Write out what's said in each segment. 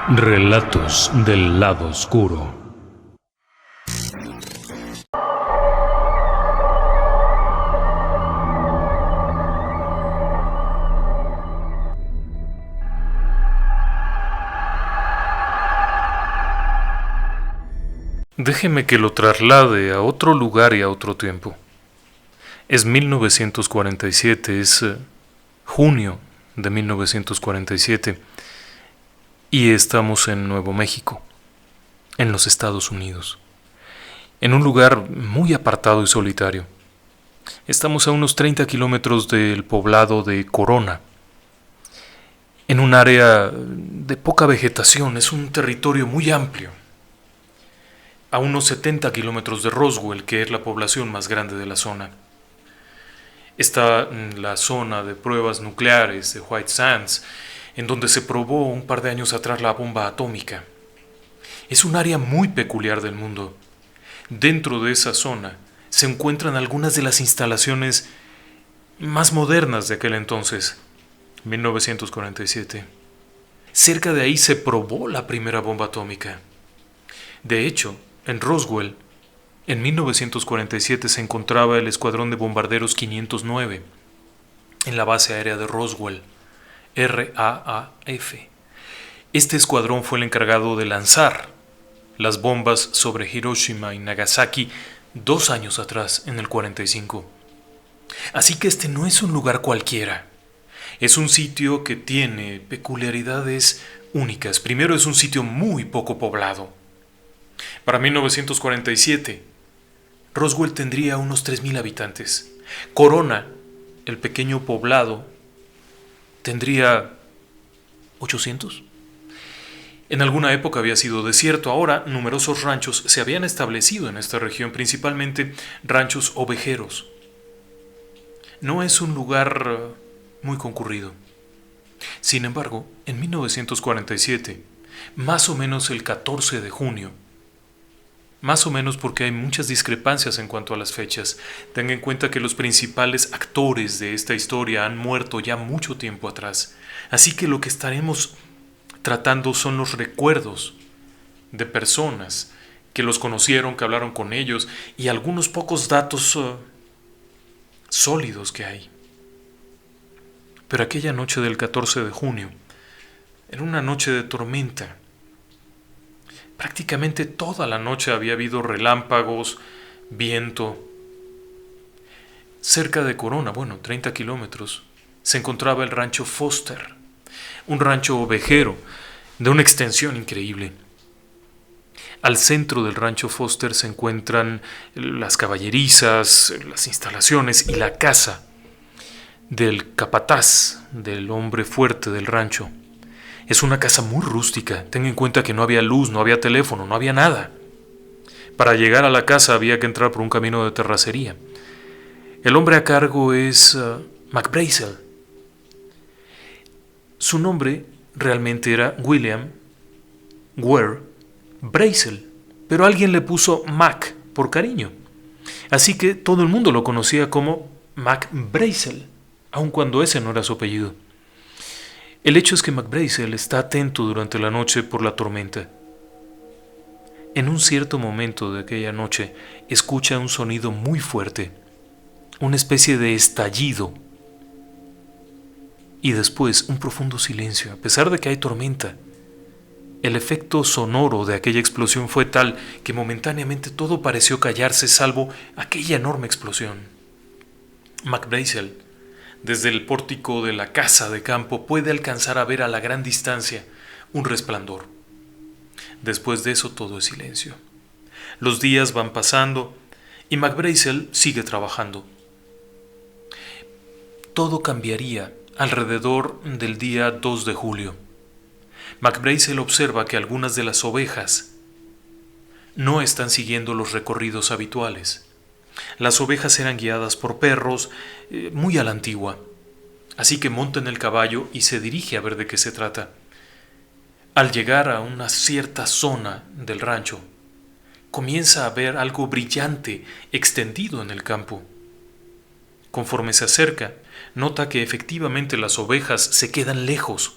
Relatos del lado oscuro. Déjeme que lo traslade a otro lugar y a otro tiempo. Es 1947, es junio de 1947 y estamos en Nuevo México, en los Estados Unidos, en un lugar muy apartado y solitario. Estamos a unos 30 kilómetros del poblado de Corona, en un área de poca vegetación, es un territorio muy amplio. A unos 70 kilómetros de Roswell, que es la población más grande de la zona. Está la zona de pruebas nucleares de White Sands, en donde se probó un par de años atrás la bomba atómica. Es un área muy peculiar del mundo. Dentro de esa zona se encuentran algunas de las instalaciones más modernas de aquel entonces, 1947. Cerca de ahí se probó la primera bomba atómica. De hecho, en Roswell, en 1947 se encontraba el Escuadrón de Bombarderos 509 en la base aérea de Roswell, RAAF. Este escuadrón fue el encargado de lanzar las bombas sobre Hiroshima y Nagasaki 2 años atrás, en el 45. Así que este no es un lugar cualquiera. Es un sitio que tiene peculiaridades únicas. Primero, es un sitio muy poco poblado. Para 1947, Roswell tendría unos 3,000 habitantes. Corona, el pequeño poblado, tendría 800. En alguna época había sido desierto. Ahora, numerosos ranchos se habían establecido en esta región, principalmente ranchos ovejeros. No es un lugar muy concurrido. Sin embargo, en 1947, más o menos el 14 de junio, más o menos porque hay muchas discrepancias en cuanto a las fechas. Tenga en cuenta que los principales actores de esta historia han muerto ya mucho tiempo atrás. Así que lo que estaremos tratando son los recuerdos de personas que los conocieron, que hablaron con ellos y algunos pocos datos sólidos que hay. Pero aquella noche del 14 de junio era una noche de tormenta. Prácticamente toda la noche había habido relámpagos, viento. Cerca de Corona, 30 kilómetros, se encontraba el rancho Foster, un rancho ovejero de una extensión increíble. Al centro del rancho Foster se encuentran las caballerizas, las instalaciones y la casa del capataz, del hombre fuerte del rancho. Es una casa muy rústica. Ten en cuenta que no había luz, no había teléfono, no había nada. Para llegar a la casa había que entrar por un camino de terracería. El hombre a cargo es Mac Brazel. Su nombre realmente era William Ware Brazel, pero alguien le puso Mac por cariño. Así que todo el mundo lo conocía como Mac Brazel, aun cuando ese no era su apellido. El hecho es que Mac Brazel está atento durante la noche por la tormenta. En un cierto momento de aquella noche, escucha un sonido muy fuerte, una especie de estallido, y después un profundo silencio, a pesar de que hay tormenta. El efecto sonoro de aquella explosión fue tal que momentáneamente todo pareció callarse salvo aquella enorme explosión. Mac Brazel, desde el pórtico de la casa de campo, puede alcanzar a ver a la gran distancia un resplandor. Después de eso todo es silencio. Los días van pasando y Mac Brazel sigue trabajando. Todo cambiaría alrededor del día 2 de julio. Mac Brazel observa que algunas de las ovejas no están siguiendo los recorridos habituales. Las ovejas eran guiadas por perros, muy a la antigua. Así que monta en el caballo y se dirige a ver de qué se trata. Al llegar a una cierta zona del rancho, comienza a ver algo brillante extendido en el campo. Conforme se acerca, nota que efectivamente las ovejas se quedan lejos.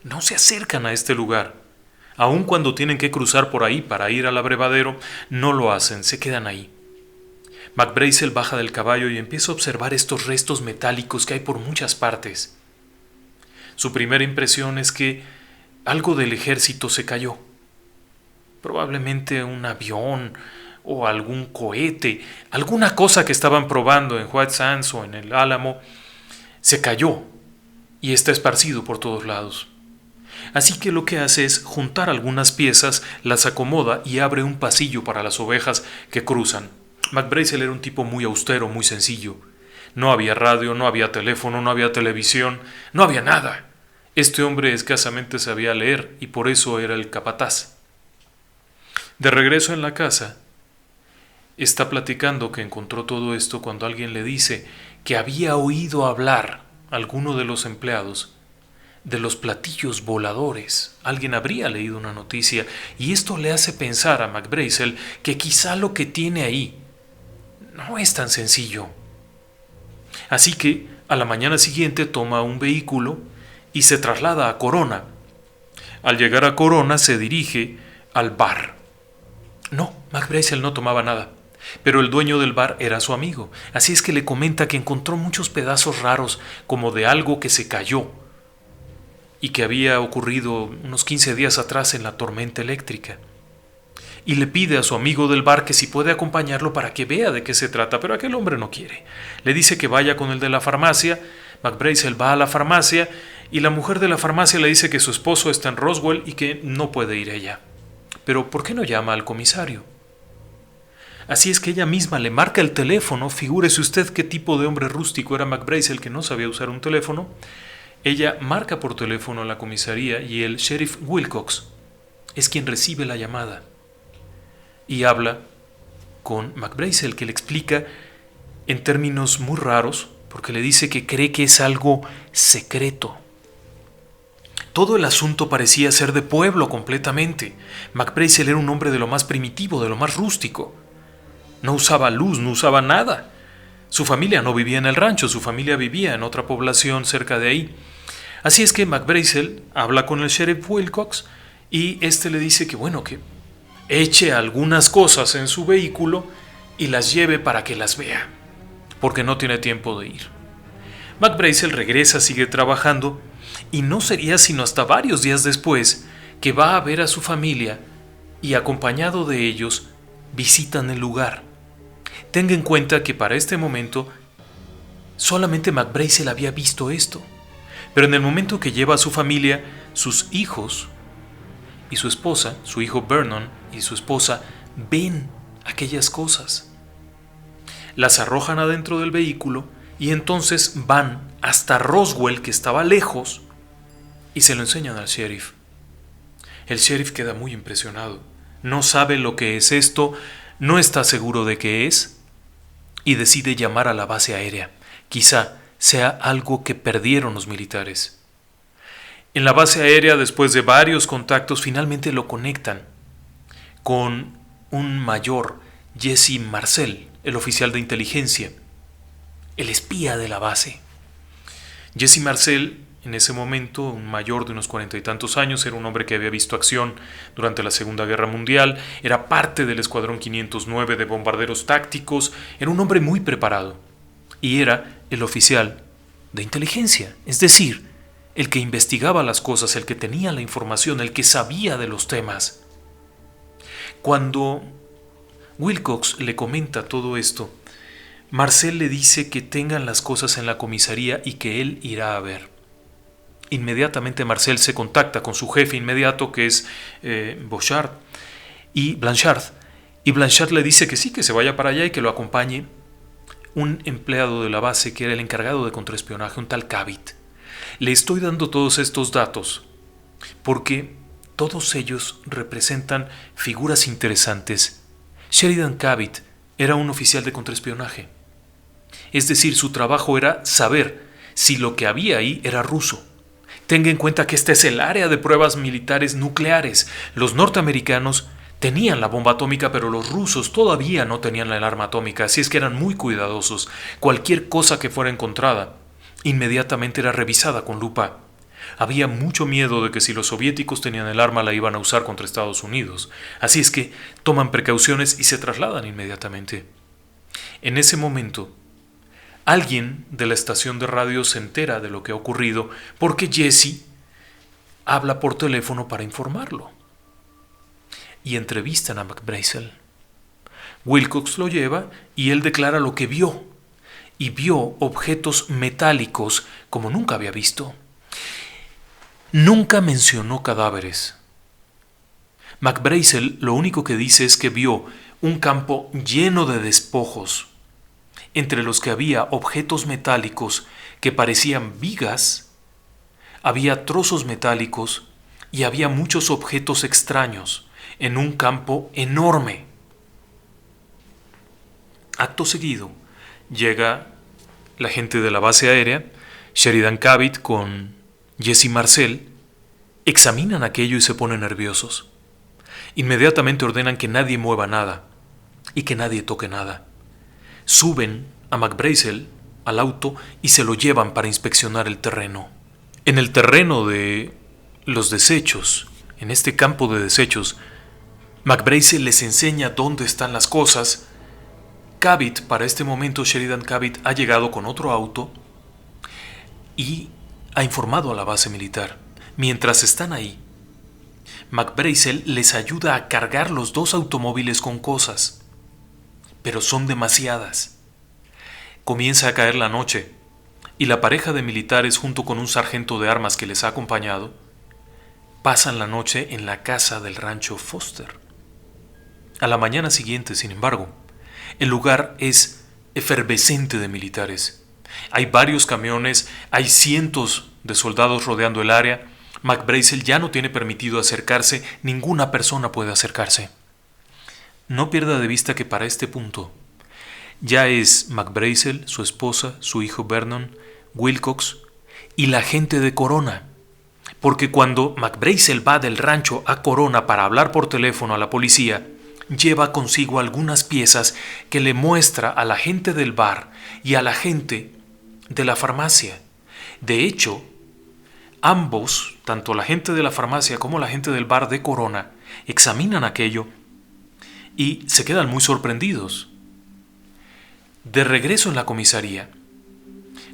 no se acercan a este lugar. Aun cuando tienen que cruzar por ahí para ir al abrevadero, no lo hacen, se quedan ahí. McBrazel baja del caballo y empieza a observar estos restos metálicos que hay por muchas partes. Su primera impresión es que algo del ejército se cayó. Probablemente un avión o algún cohete, alguna cosa que estaban probando en White Sands o en el Álamo, se cayó y está esparcido por todos lados. Así que lo que hace es juntar algunas piezas, las acomoda y abre un pasillo para las ovejas que cruzan. McBrazel era un tipo muy austero, muy sencillo. No había radio, no había teléfono, no había televisión, no había nada. Este hombre escasamente sabía leer y por eso era el capataz. De regreso en la casa, está platicando que encontró todo esto cuando alguien le dice que había oído hablar alguno de los empleados de los platillos voladores. Alguien habría leído una noticia y esto le hace pensar a McBrazel que quizá lo que tiene ahí no es tan sencillo. Así que a la mañana siguiente toma un vehículo y se traslada a Corona. Al llegar a Corona se dirige al bar. No, McBrazel no tomaba nada, pero el dueño del bar era su amigo, así es que le comenta que encontró muchos pedazos raros como de algo que se cayó y que había ocurrido unos 15 días atrás en la tormenta eléctrica. Y le pide a su amigo del bar que si puede acompañarlo para que vea de qué se trata, pero aquel hombre no quiere. Le dice que vaya con el de la farmacia. McBrazel va a la farmacia y la mujer de la farmacia le dice que su esposo está en Roswell y que no puede ir ella. Pero ¿por qué no llama al comisario? Así es que ella misma le marca el teléfono. Figúrese usted qué tipo de hombre rústico era McBrazel, que no sabía usar un teléfono. Ella marca por teléfono a la comisaría y el sheriff Wilcox es quien recibe la llamada y habla con McBrazel, que le explica en términos muy raros, porque le dice que cree que es algo secreto. Todo el asunto parecía ser de pueblo completamente. McBrazel era un hombre de lo más primitivo, de lo más rústico. No usaba luz, no usaba nada. Su familia no vivía en el rancho, su familia vivía en otra población cerca de ahí. Así es que McBrazel habla con el sheriff Wilcox y este le dice que bueno, que eche algunas cosas en su vehículo y las lleve para que las vea, porque no tiene tiempo de ir. McBrazel regresa, sigue trabajando y no sería sino hasta varios días después que va a ver a su familia y acompañado de ellos visitan el lugar. Tenga en cuenta que para este momento solamente McBrazel había visto esto. Pero en el momento que lleva a su familia, sus hijos y su esposa, su hijo Vernon y su esposa, ven aquellas cosas. Las arrojan adentro del vehículo y entonces van hasta Roswell, que estaba lejos, y se lo enseñan al sheriff. El sheriff queda muy impresionado. No sabe lo que es esto, no está seguro de qué es, y decide llamar a la base aérea. Quizá sea algo que perdieron los militares. En la base aérea, después de varios contactos, finalmente lo conectan con un mayor, Jesse Marcel, el oficial de inteligencia, el espía de la base. Jesse Marcel, en ese momento, un mayor de unos 40 y tantos años, era un hombre que había visto acción durante la Segunda Guerra Mundial, era parte del Escuadrón 509 de bombarderos tácticos, era un hombre muy preparado y era el oficial de inteligencia, es decir, el que investigaba las cosas, el que tenía la información, el que sabía de los temas. Cuando Wilcox le comenta todo esto, Marcel le dice que tengan las cosas en la comisaría y que él irá a ver. Inmediatamente Marcel se contacta con su jefe inmediato, que es Blanchard, y Blanchard le dice que sí, que se vaya para allá y que lo acompañe un empleado de la base que era el encargado de contraespionaje, un tal Cabot. Le estoy dando todos estos datos porque todos ellos representan figuras interesantes. Sheridan Cabot era un oficial de contraespionaje. Es decir, su trabajo era saber si lo que había ahí era ruso. Tenga en cuenta que este es el área de pruebas militares nucleares. Los norteamericanos tenían la bomba atómica, pero los rusos todavía no tenían el arma atómica, así es que eran muy cuidadosos. Cualquier cosa que fuera encontrada inmediatamente era revisada con lupa. Había mucho miedo de que si los soviéticos tenían el arma la iban a usar contra Estados Unidos, así es que toman precauciones y se trasladan inmediatamente. En ese momento, alguien de la estación de radio se entera de lo que ha ocurrido porque Jesse habla por teléfono para informarlo. Y entrevistan a McBrazel. Wilcox lo lleva y él declara lo que vio. Y vio objetos metálicos como nunca había visto. Nunca mencionó cadáveres. McBrazel lo único que dice es que vio un campo lleno de despojos, entre los que había objetos metálicos que parecían vigas, había trozos metálicos y había muchos objetos extraños en un campo enorme. Acto seguido, llega la gente de la base aérea, Sheridan Cavitt con Jesse Marcel, examinan aquello y se ponen nerviosos. Inmediatamente ordenan que nadie mueva nada y que nadie toque nada. Suben a McBrazel al auto y se lo llevan para inspeccionar el terreno. En el terreno de los desechos, en este campo de desechos, McBrazel les enseña dónde están las cosas. Cavitt, para este momento Sheridan Cavitt ha llegado con otro auto y ha informado a la base militar. Mientras están ahí, McBrazel les ayuda a cargar los dos automóviles con cosas, pero son demasiadas. Comienza a caer la noche y la pareja de militares junto con un sargento de armas que les ha acompañado pasan la noche en la casa del rancho Foster. A la mañana siguiente, sin embargo, el lugar es efervescente de militares. Hay varios camiones, hay cientos de soldados rodeando el área. McBrazel ya no tiene permitido acercarse, ninguna persona puede acercarse. No pierda de vista que para este punto ya es McBrazel, su esposa, su hijo Vernon, Wilcox y la gente de Corona. Porque cuando McBrazel va del rancho a Corona para hablar por teléfono a la policía, lleva consigo algunas piezas que le muestra a la gente del bar y a la gente de la farmacia. De hecho, ambos, tanto la gente de la farmacia como la gente del bar de Corona, examinan aquello y se quedan muy sorprendidos. De regreso en la comisaría,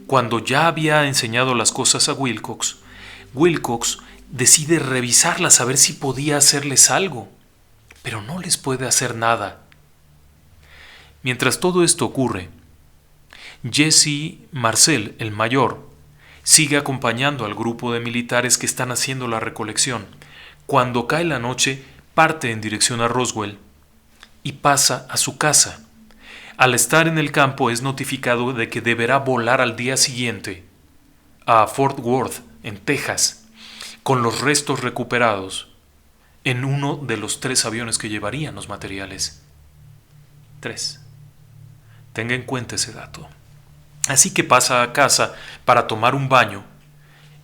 cuando ya había enseñado las cosas a Wilcox, Wilcox decide revisarlas a ver si podía hacerles algo, pero no les puede hacer nada. Mientras todo esto ocurre, Jesse Marcel, el mayor, sigue acompañando al grupo de militares que están haciendo la recolección. Cuando cae la noche, parte en dirección a Roswell y pasa a su casa. Al estar en el campo es notificado de que deberá volar al día siguiente a Fort Worth, en Texas, con los restos recuperados en uno de los 3 aviones que llevarían los materiales. 3. Tenga en cuenta ese dato. Así que pasa a casa para tomar un baño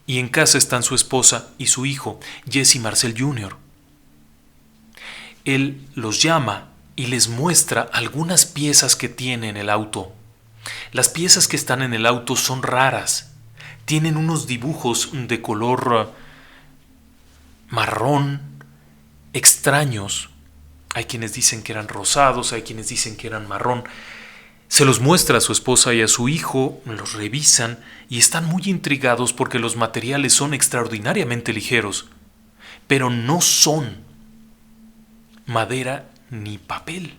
y en casa están su esposa y su hijo, Jesse Marcel Jr. Él los llama y les muestra algunas piezas que tiene en el auto. Las piezas que están en el auto son raras. Tienen unos dibujos de color marrón, extraños. Hay quienes dicen que eran rosados, hay quienes dicen que eran marrón. Se los muestra a su esposa y a su hijo, los revisan y están muy intrigados porque los materiales son extraordinariamente ligeros, pero no son madera ni papel.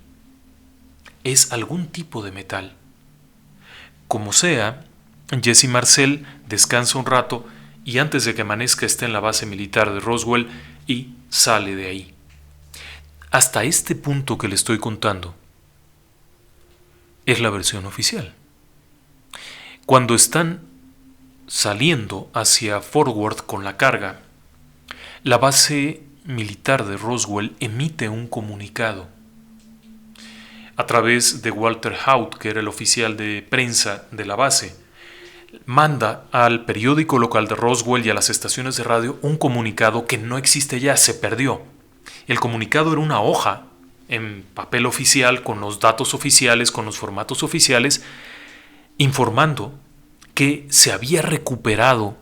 Es algún tipo de metal. Como sea, Jesse Marcel descansa un rato y antes de que amanezca está en la base militar de Roswell y sale de ahí. Hasta este punto que le estoy contando es la versión oficial. Cuando están saliendo hacia Fort Worth con la carga, la base militar de Roswell emite un comunicado a través de Walter Haut, que era el oficial de prensa de la base. Manda al periódico local de Roswell y a las estaciones de radio un comunicado que no existe ya, se perdió. El comunicado era una hoja en papel oficial con los datos oficiales, con los formatos oficiales, informando que se había recuperado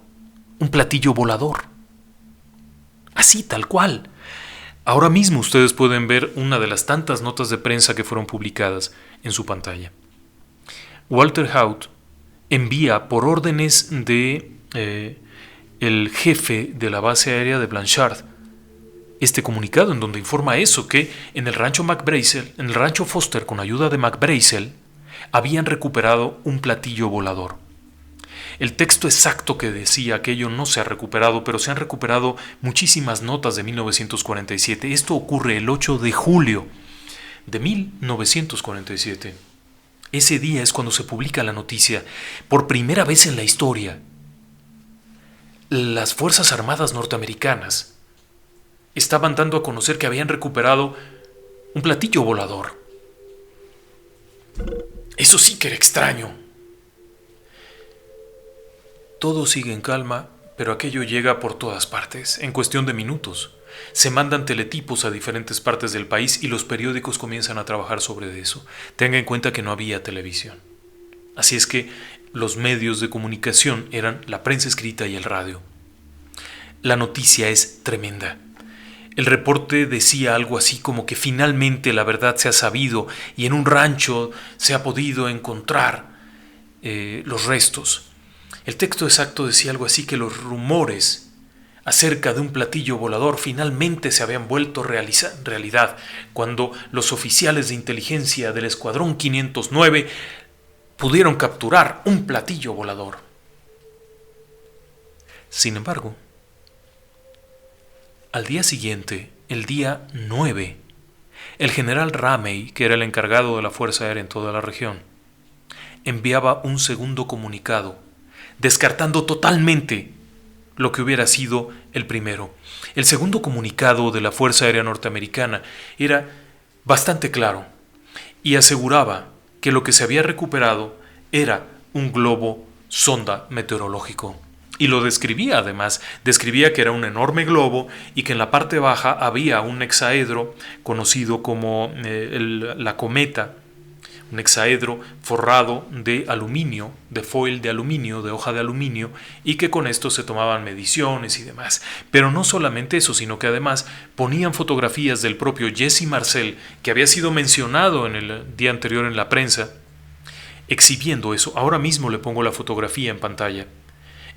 un platillo volador. Así, tal cual. Ahora mismo ustedes pueden ver una de las tantas notas de prensa que fueron publicadas en su pantalla. Walter Haut envía por órdenes de el jefe de la base aérea de Blanchard este comunicado en donde informa eso, que en el rancho Foster, con ayuda de McBrazel, habían recuperado un platillo volador. El texto exacto que decía aquello no se ha recuperado, pero se han recuperado muchísimas notas de 1947. Esto ocurre el 8 de julio de 1947. Ese día es cuando se publica la noticia. Por primera vez en la historia, las Fuerzas Armadas norteamericanas estaban dando a conocer que habían recuperado un platillo volador. Eso sí que era extraño. Todo sigue en calma, pero aquello llega por todas partes, en cuestión de minutos. Se mandan teletipos a diferentes partes del país y los periódicos comienzan a trabajar sobre eso. Tenga en cuenta que no había televisión. Así es que los medios de comunicación eran la prensa escrita y el radio. La noticia es tremenda. El reporte decía algo así como que finalmente la verdad se ha sabido y en un rancho se ha podido encontrar los restos. El texto exacto decía algo así, que los rumores acerca de un platillo volador finalmente se habían vuelto realidad cuando los oficiales de inteligencia del Escuadrón 509 pudieron capturar un platillo volador. Sin embargo, al día siguiente, el día 9, el general Ramey, que era el encargado de la Fuerza Aérea en toda la región, enviaba un segundo comunicado, descartando totalmente lo que hubiera sido el primero. El segundo comunicado de la Fuerza Aérea Norteamericana era bastante claro y aseguraba que lo que se había recuperado era un globo sonda meteorológico. Y lo describía además, describía que era un enorme globo y que en la parte baja había un hexaedro conocido como la cometa, un hexaedro forrado de aluminio, de foil de aluminio, de hoja de aluminio, y que con esto se tomaban mediciones y demás. Pero no solamente eso, sino que además ponían fotografías del propio Jesse Marcel, que había sido mencionado en el día anterior en la prensa, exhibiendo eso. Ahora mismo le pongo la fotografía en pantalla.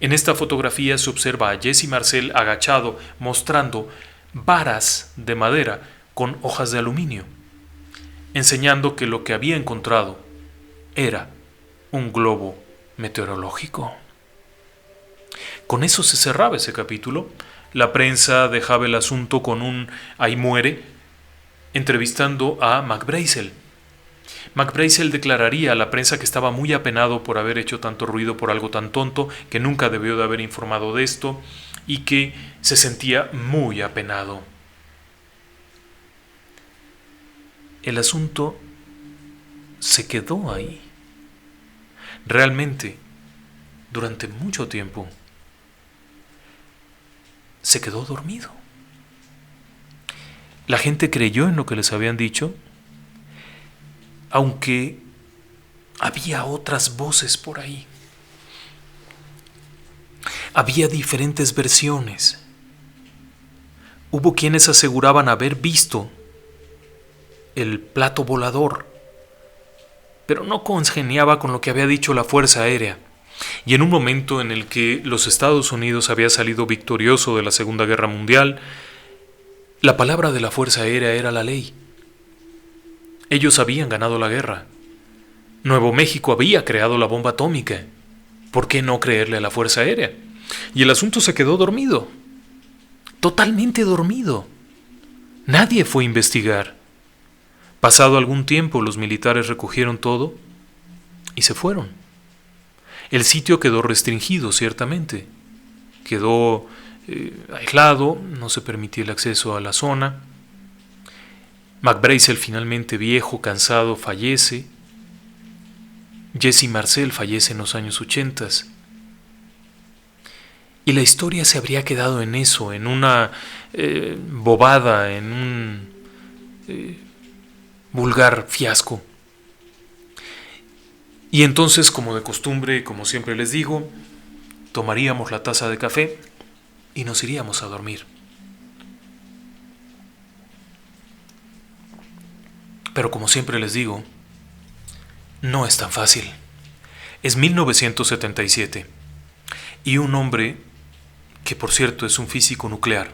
En esta fotografía se observa a Jesse Marcel agachado mostrando varas de madera con hojas de aluminio, enseñando que lo que había encontrado era un globo meteorológico. Con eso se cerraba ese capítulo. La prensa dejaba el asunto con un "ahí muere", entrevistando a McBrazel. McBrazel declararía a la prensa que estaba muy apenado por haber hecho tanto ruido por algo tan tonto, que nunca debió de haber informado de esto y que se sentía muy apenado. El asunto se quedó ahí. Realmente, durante mucho tiempo, se quedó dormido. La gente creyó en lo que les habían dicho, aunque había otras voces por ahí. Había diferentes versiones. Hubo quienes aseguraban haber visto el plato volador, pero no congeniaba con lo que había dicho la Fuerza Aérea. Y en un momento en el que los Estados Unidos había salido victorioso de la Segunda Guerra Mundial, la palabra de la Fuerza Aérea era la ley. Ellos habían ganado la guerra. Nuevo México había creado la bomba atómica. ¿Por qué no creerle a la Fuerza Aérea? Y el asunto se quedó dormido. Totalmente dormido. Nadie fue a investigar. Pasado algún tiempo, los militares recogieron todo y se fueron. El sitio quedó restringido, ciertamente. Quedó aislado, no se permitía el acceso a la zona. McBrazel, finalmente viejo, cansado, fallece. Jesse Marcel fallece en los años 80. Y la historia se habría quedado en eso, en una bobada, en un vulgar fiasco. Y entonces, como de costumbre, como siempre les digo, tomaríamos la taza de café y nos iríamos a dormir. Pero como siempre les digo, no es tan fácil. Es 1977 y un hombre, que por cierto es un físico nuclear,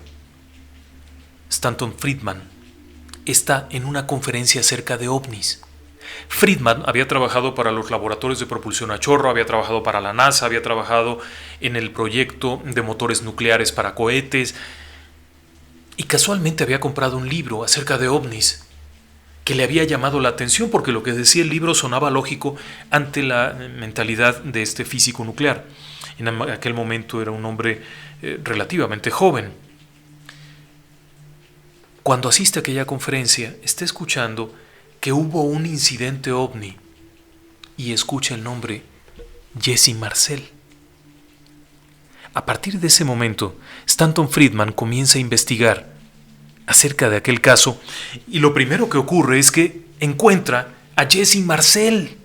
Stanton Friedman, está en una conferencia acerca de ovnis. Friedman había trabajado para los laboratorios de propulsión a chorro, había trabajado para la NASA, había trabajado en el proyecto de motores nucleares para cohetes y casualmente había comprado un libro acerca de ovnis que le había llamado la atención porque lo que decía el libro sonaba lógico ante la mentalidad de este físico nuclear. En aquel momento era un hombre relativamente joven. Cuando asiste a aquella conferencia, está escuchando que hubo un incidente ovni y escucha el nombre Jesse Marcel. A partir de ese momento, Stanton Friedman comienza a investigar acerca de aquel caso y lo primero que ocurre es que encuentra a Jesse Marcel.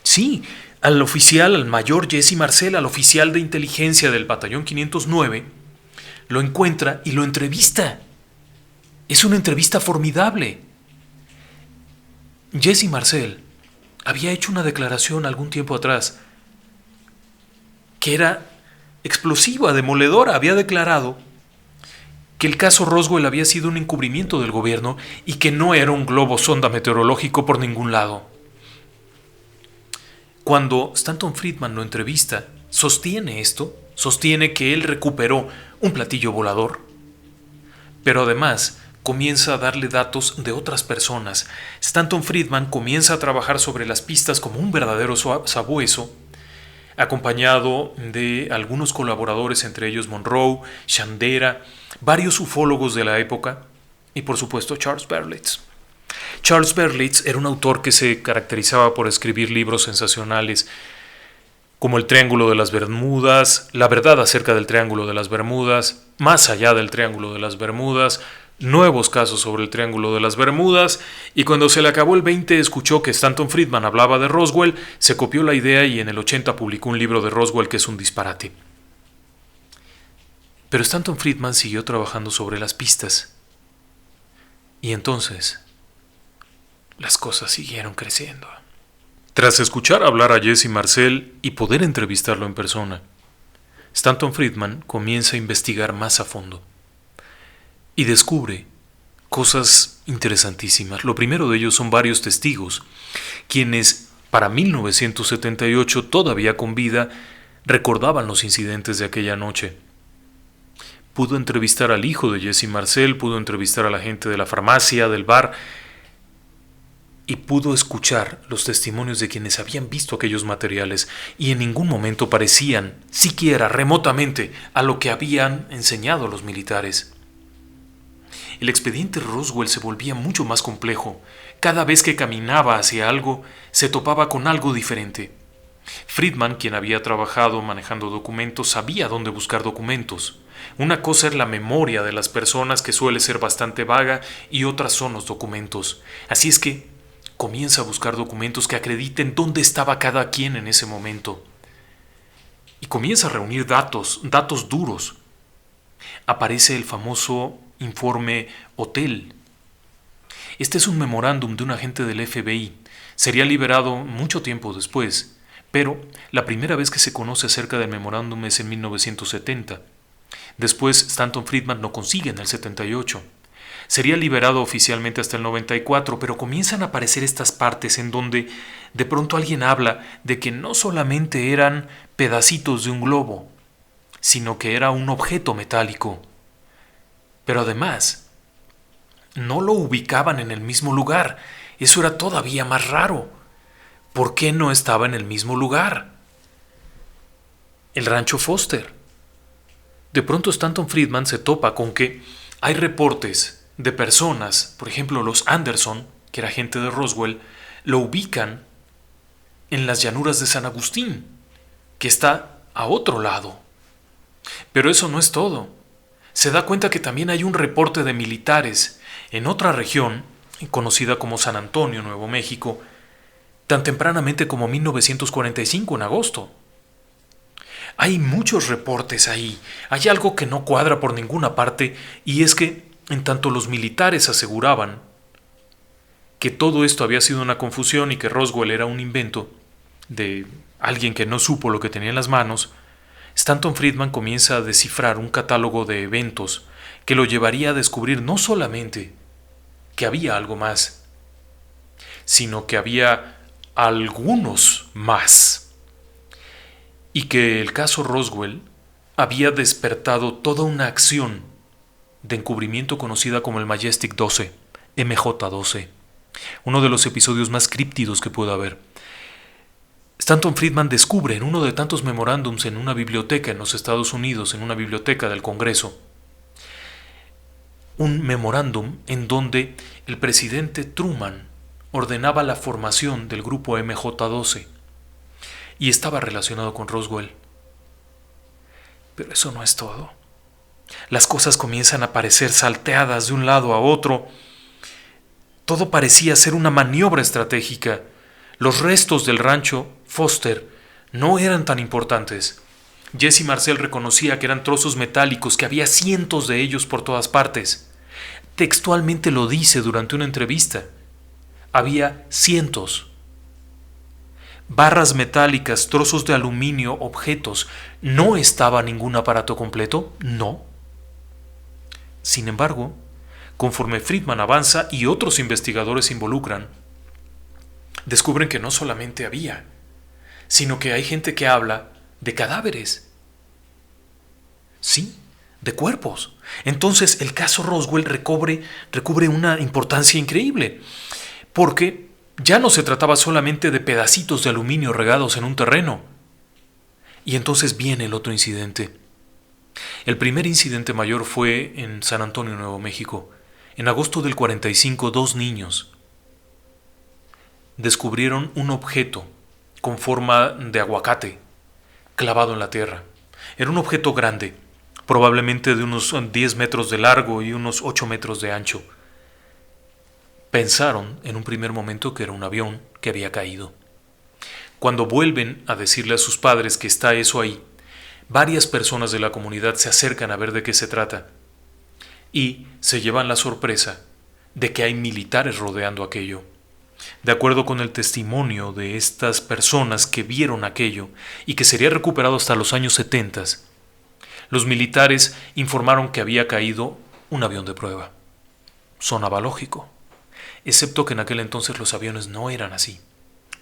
Sí, al oficial, al mayor Jesse Marcel, al oficial de inteligencia del batallón 509, lo encuentra y lo entrevista. Es una entrevista formidable. Jesse Marcel había hecho una declaración algún tiempo atrás que era explosiva, demoledora. Había declarado que el caso Roswell había sido un encubrimiento del gobierno y que no era un globo sonda meteorológico por ningún lado. Cuando Stanton Friedman lo entrevista, sostiene esto, sostiene que él recuperó un platillo volador, pero además comienza a darle datos de otras personas. Stanton Friedman comienza a trabajar sobre las pistas como un verdadero sabueso, acompañado de algunos colaboradores, entre ellos Monroe, Shandera, varios ufólogos de la época y por supuesto Charles Berlitz. Charles Berlitz era un autor que se caracterizaba por escribir libros sensacionales como El Triángulo de las Bermudas, La verdad acerca del Triángulo de las Bermudas, Más allá del Triángulo de las Bermudas, Nuevos casos sobre el Triángulo de las Bermudas, y cuando se le acabó el 20 escuchó que Stanton Friedman hablaba de Roswell, se copió la idea y en el 80 publicó un libro de Roswell que es un disparate. Pero Stanton Friedman siguió trabajando sobre las pistas. Y entonces, las cosas siguieron creciendo. Tras escuchar hablar a Jesse Marcel y poder entrevistarlo en persona, Stanton Friedman comienza a investigar más a fondo. Y descubre cosas interesantísimas. Lo primero de ellos son varios testigos, quienes para 1978, todavía con vida, recordaban los incidentes de aquella noche. Pudo entrevistar al hijo de Jesse Marcel, pudo entrevistar a la gente de la farmacia, del bar, y pudo escuchar los testimonios de quienes habían visto aquellos materiales y en ningún momento parecían, siquiera remotamente, a lo que habían enseñado los militares. El expediente Roswell se volvía mucho más complejo. Cada vez que caminaba hacia algo, se topaba con algo diferente. Friedman, quien había trabajado manejando documentos, sabía dónde buscar documentos. Una cosa es la memoria de las personas, que suele ser bastante vaga, y otras son los documentos. Así es que comienza a buscar documentos que acrediten dónde estaba cada quien en ese momento. Y comienza a reunir datos duros. Aparece el famoso informe Hotel. Este es un memorándum de un agente del FBI. Sería liberado mucho tiempo después, pero la primera vez que se conoce acerca del memorándum es en 1970. Después Stanton Friedman lo consigue en el 78. Sería liberado oficialmente hasta el 94, pero comienzan a aparecer estas partes en donde de pronto alguien habla de que no solamente eran pedacitos de un globo, sino que era un objeto metálico. Pero además, no lo ubicaban en el mismo lugar. Eso era todavía más raro. ¿Por qué no estaba en el mismo lugar? El rancho Foster. De pronto Stanton Friedman se topa con que hay reportes de personas, por ejemplo los Anderson, que era gente de Roswell, lo ubican en las llanuras de San Agustín, que está a otro lado. Pero eso no es todo. Se da cuenta que también hay un reporte de militares en otra región, conocida como San Antonio, Nuevo México, tan tempranamente como 1945, en agosto. Hay muchos reportes ahí, hay algo que no cuadra por ninguna parte, y es que, en tanto los militares aseguraban que todo esto había sido una confusión y que Roswell era un invento de alguien que no supo lo que tenía en las manos, Stanton Friedman comienza a descifrar un catálogo de eventos que lo llevaría a descubrir no solamente que había algo más, sino que había algunos más, y que el caso Roswell había despertado toda una acción de encubrimiento conocida como el Majestic 12, MJ-12, uno de los episodios más críptidos que pueda haber. Stanton Friedman descubre en uno de tantos memorándums en una biblioteca en los Estados Unidos, en una biblioteca del Congreso, un memorándum en donde el presidente Truman ordenaba la formación del grupo MJ-12 y estaba relacionado con Roswell. Pero eso no es todo. Las cosas comienzan a parecer salteadas de un lado a otro. Todo parecía ser una maniobra estratégica. Los restos del rancho Foster no eran tan importantes. Jesse Marcel reconocía que eran trozos metálicos, que había cientos de ellos por todas partes. Textualmente lo dice durante una entrevista. Había cientos. Barras metálicas, trozos de aluminio, objetos. ¿No estaba ningún aparato completo? No. Sin embargo, conforme Friedman avanza y otros investigadores se involucran, descubren que no solamente había, sino que hay gente que habla de cadáveres. Sí, de cuerpos. Entonces el caso Roswell recubre una importancia increíble, porque ya no se trataba solamente de pedacitos de aluminio regados en un terreno. Y entonces viene el otro incidente. El primer incidente mayor fue en San Antonio, Nuevo México. En agosto del 45, 2 niños descubrieron un objeto con forma de aguacate clavado en la tierra. Era un objeto grande, probablemente de unos 10 metros de largo y unos 8 metros de ancho. Pensaron en un primer momento que era un avión que había caído. Cuando vuelven a decirle a sus padres que está eso ahí, varias personas de la comunidad se acercan a ver de qué se trata y se llevan la sorpresa de que hay militares rodeando aquello. De acuerdo con el testimonio de estas personas que vieron aquello y que sería recuperado hasta los años 70, los militares informaron que había caído un avión de prueba. Sonaba lógico, excepto que en aquel entonces los aviones no eran así.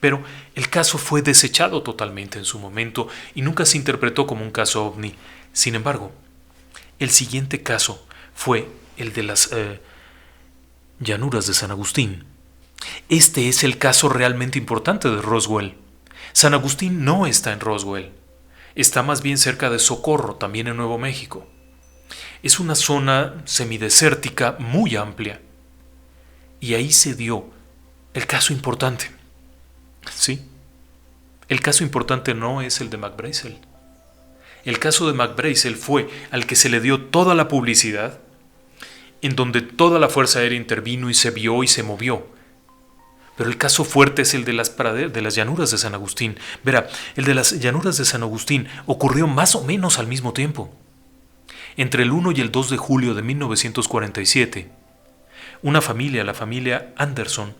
Pero el caso fue desechado totalmente en su momento y nunca se interpretó como un caso ovni. Sin embargo, el siguiente caso fue el de las llanuras de San Agustín. Este es el caso realmente importante de Roswell. San Agustín no está en Roswell. Está más bien cerca de Socorro, también en Nuevo México. Es una zona semidesértica muy amplia. Y ahí se dio el caso importante. Sí, el caso importante no es el de McBrazel. El caso de McBrazel fue al que se le dio toda la publicidad, en donde toda la Fuerza Aérea intervino y se vio y se movió. Pero el caso fuerte es el de las llanuras de San Agustín. Verá, el de las llanuras de San Agustín ocurrió más o menos al mismo tiempo. Entre el 1 y el 2 de julio de 1947, una familia, la familia Anderson,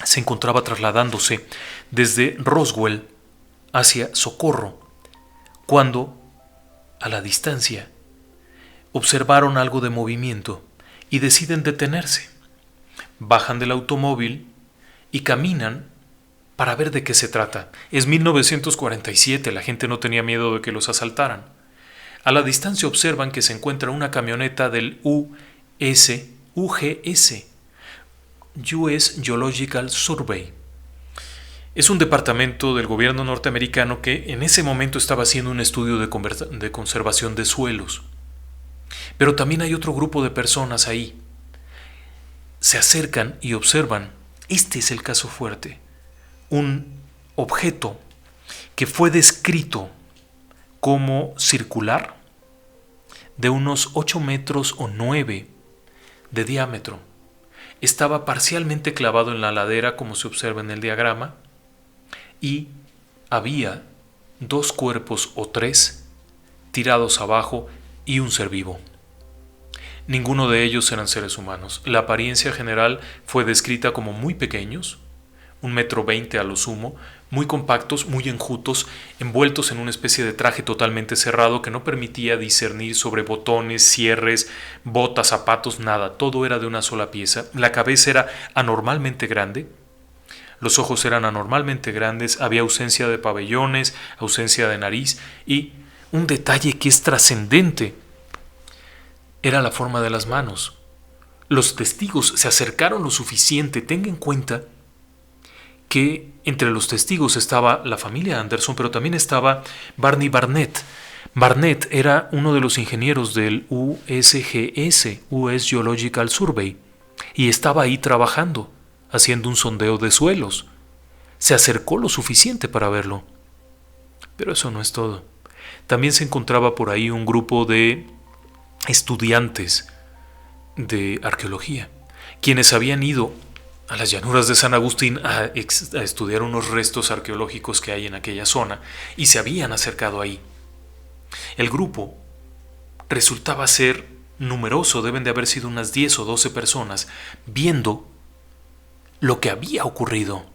se encontraba trasladándose desde Roswell hacia Socorro, cuando, a la distancia, observaron algo de movimiento y deciden detenerse. Bajan del automóvil y caminan para ver de qué se trata. Es 1947, la gente no tenía miedo de que los asaltaran. A la distancia observan que se encuentra una camioneta del UGS, US Geological Survey. Es un departamento del gobierno norteamericano que en ese momento estaba haciendo un estudio de conservación de suelos. Pero también hay otro grupo de personas ahí. Se acercan y observan. Este es el caso fuerte. Un objeto que fue descrito como circular, de unos 8 metros o 9 de diámetro. Estaba parcialmente clavado en la ladera, como se observa en el diagrama, y había 2 cuerpos o 3 tirados abajo y un ser vivo. Ninguno de ellos eran seres humanos. La apariencia general fue descrita como muy pequeños, 1,20 m a lo sumo, muy compactos, muy enjutos, envueltos en una especie de traje totalmente cerrado que no permitía discernir sobre botones, cierres, botas, zapatos, nada. Todo era de una sola pieza. La cabeza era anormalmente grande, los ojos eran anormalmente grandes, había ausencia de pabellones, ausencia de nariz y un detalle que es trascendente era la forma de las manos. Los testigos se acercaron lo suficiente. Tenga en cuenta que entre los testigos estaba la familia Anderson, pero también estaba Barney Barnett. Barnett era uno de los ingenieros del USGS, US Geological Survey, y estaba ahí trabajando, haciendo un sondeo de suelos. Se acercó lo suficiente para verlo. Pero eso no es todo. También se encontraba por ahí un grupo de estudiantes de arqueología, quienes habían ido a las llanuras de San Agustín a estudiar unos restos arqueológicos que hay en aquella zona y se habían acercado ahí. El grupo resultaba ser numeroso, deben de haber sido unas 10 o 12 personas, viendo lo que había ocurrido.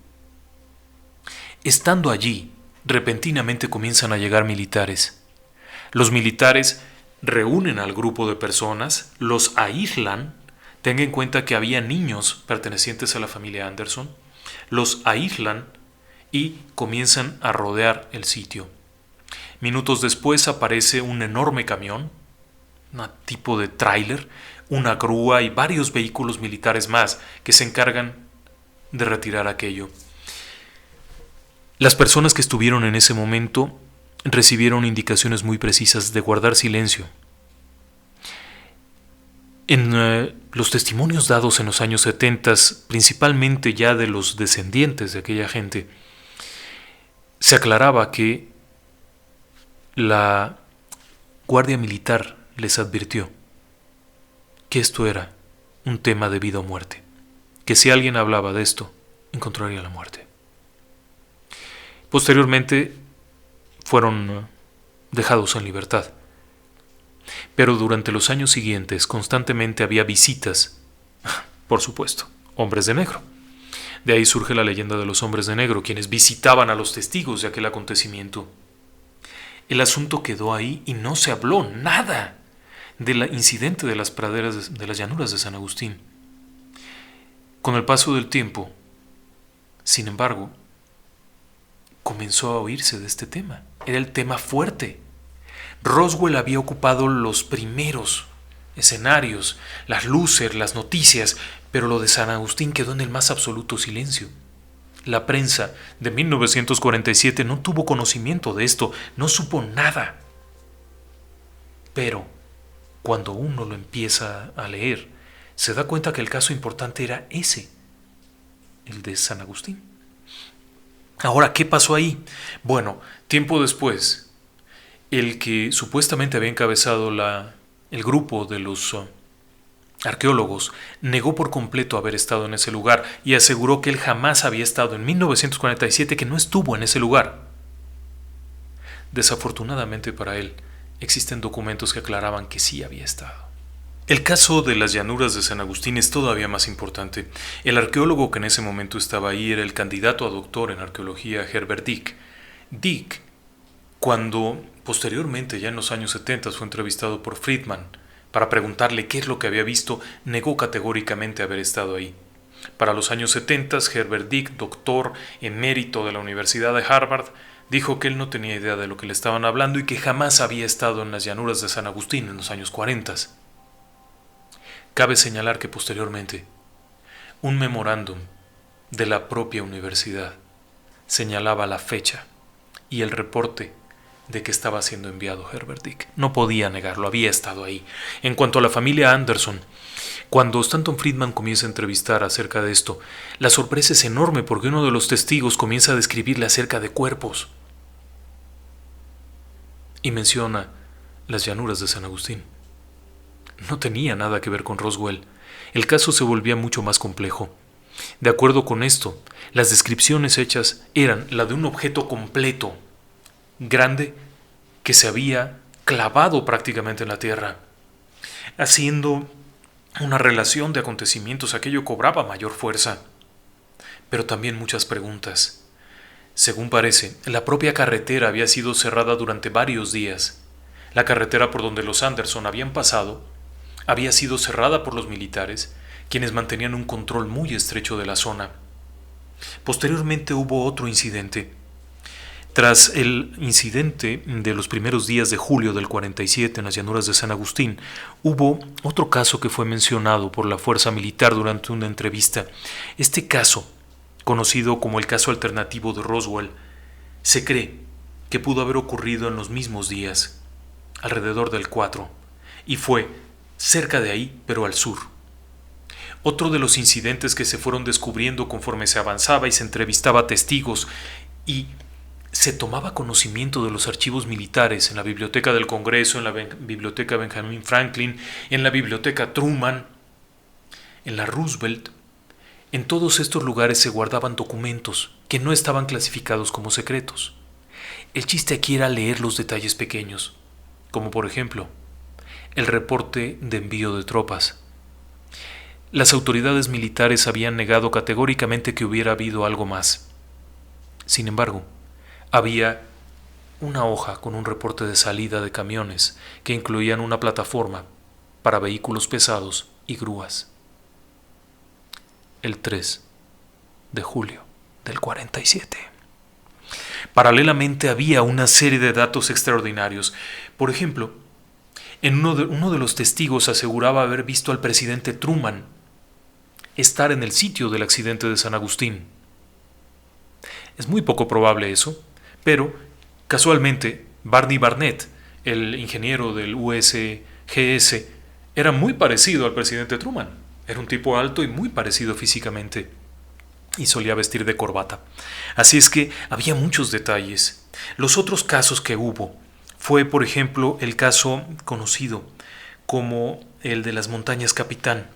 Estando allí, repentinamente comienzan a llegar militares. Los militares reúnen al grupo de personas, los aíslan. Tenga en cuenta que había niños pertenecientes a la familia Anderson. Los aíslan y comienzan a rodear el sitio. Minutos después aparece un enorme camión, un tipo de tráiler, una grúa y varios vehículos militares más que se encargan de retirar aquello. Las personas que estuvieron en ese momento recibieron indicaciones muy precisas de guardar silencio. En los testimonios dados en los años 70, principalmente ya de los descendientes de aquella gente, se aclaraba que la Guardia Militar les advirtió que esto era un tema de vida o muerte, que si alguien hablaba de esto, encontraría la muerte. Posteriormente fueron dejados en libertad. Pero durante los años siguientes constantemente había visitas, por supuesto, hombres de negro. De ahí surge la leyenda de los hombres de negro, quienes visitaban a los testigos de aquel acontecimiento. El asunto quedó ahí y no se habló nada del incidente de las praderas de las llanuras de San Agustín. Con el paso del tiempo, sin embargo, comenzó a oírse de este tema. Era el tema fuerte. Roswell había ocupado los primeros escenarios, las luces, las noticias, pero lo de San Agustín quedó en el más absoluto silencio. La prensa de 1947 no tuvo conocimiento de esto, no supo nada. Pero cuando uno lo empieza a leer, se da cuenta que el caso importante era ese, el de San Agustín. Ahora, ¿qué pasó ahí? Bueno, tiempo después, el que supuestamente había encabezado el grupo de los arqueólogos negó por completo haber estado en ese lugar y aseguró que él jamás había estado en 1947, que no estuvo en ese lugar. Desafortunadamente para él, existen documentos que aclaraban que sí había estado. El caso de las llanuras de San Agustín es todavía más importante. El arqueólogo que en ese momento estaba ahí era el candidato a doctor en arqueología Herbert Dick. Dick, cuando posteriormente, ya en los años 70, fue entrevistado por Friedman para preguntarle qué es lo que había visto, negó categóricamente haber estado ahí. Para los años 70, Herbert Dick, doctor emérito de la Universidad de Harvard, dijo que él no tenía idea de lo que le estaban hablando y que jamás había estado en las llanuras de San Agustín en los años 40. Cabe señalar que posteriormente, un memorándum de la propia universidad señalaba la fecha y el reporte de que estaba siendo enviado Herbert Dick. No podía negarlo, había estado ahí. En cuanto a la familia Anderson, cuando Stanton Friedman comienza a entrevistar acerca de esto, la sorpresa es enorme porque uno de los testigos comienza a describirle acerca de cuerpos y menciona las llanuras de San Agustín. No tenía nada que ver con Roswell. El caso se volvía mucho más complejo. De acuerdo con esto, las descripciones hechas eran la de un objeto completo, grande que se había clavado prácticamente en la tierra. Haciendo una relación de acontecimientos, aquello cobraba mayor fuerza, pero también muchas preguntas. Según parece, la propia carretera había sido cerrada durante varios días. La carretera por donde los Anderson habían pasado había sido cerrada por los militares, quienes mantenían un control muy estrecho de la zona. Posteriormente hubo otro incidente. Tras el incidente de los primeros días de julio del 47 en las llanuras de San Agustín, hubo otro caso que fue mencionado por la fuerza militar durante una entrevista. Este caso, conocido como el caso alternativo de Roswell, se cree que pudo haber ocurrido en los mismos días, alrededor del 4, y fue cerca de ahí, pero al sur. Otro de los incidentes que se fueron descubriendo conforme se avanzaba y se entrevistaba a testigos y se tomaba conocimiento de los archivos militares en la Biblioteca del Congreso, en la Biblioteca Benjamin Franklin, en la Biblioteca Truman, en la Roosevelt. En todos estos lugares se guardaban documentos que no estaban clasificados como secretos. El chiste aquí era leer los detalles pequeños, como por ejemplo, el reporte de envío de tropas. Las autoridades militares habían negado categóricamente que hubiera habido algo más. Sin embargo, había una hoja con un reporte de salida de camiones que incluían una plataforma para vehículos pesados y grúas. El 3 de julio del 47. Paralelamente había una serie de datos extraordinarios. Por ejemplo, uno de los testigos aseguraba haber visto al presidente Truman estar en el sitio del accidente de San Agustín. Es muy poco probable eso, pero casualmente Barney Barnett, el ingeniero del USGS, era muy parecido al presidente Truman. Era un tipo alto y muy parecido físicamente, y solía vestir de corbata. Así es que había muchos detalles. Los otros casos que hubo fue, por ejemplo, el caso conocido como el de las montañas Capitán,